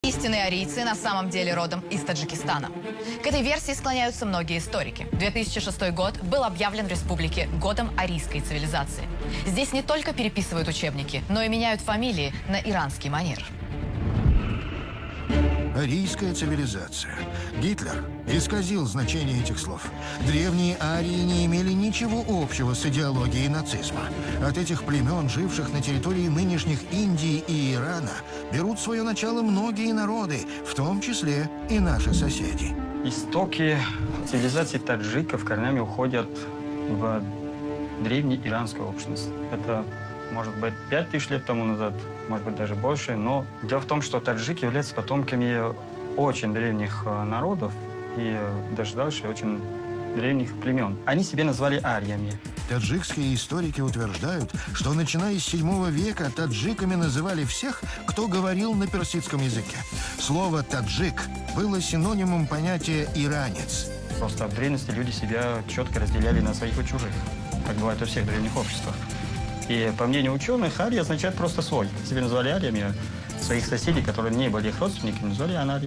Истинные арийцы на самом деле родом из Таджикистана. К этой версии склоняются многие историки. 2006 год был объявлен в республике годом арийской цивилизации. Здесь не только переписывают учебники, но и меняют фамилии на иранский манер. Арийская цивилизация. Гитлер исказил значение этих слов. Древние арии не имели ничего общего с идеологией нацизма. От этих племен, живших на территории нынешних Индии и Ирана, берут свое начало многие народы, в том числе и наши соседи. Истоки цивилизации таджиков корнями уходят в древнюю иранскую общность. Это, может быть, 5000 лет тому назад, может быть, даже больше. Но дело в том, что таджики являются потомками очень древних народов и даже дальше очень древних племен. Они себя назвали ариями. Таджикские историки утверждают, что начиная с 7 века таджиками называли всех, кто говорил на персидском языке. Слово «таджик» было синонимом понятия «иранец». Просто в древности люди себя четко разделяли на своих и чужих, как бывает во всех древних обществах. И по мнению ученых, арий означает просто свой. Себя назвали ариями, своих соседей, которые не были их родственниками, назвали анари.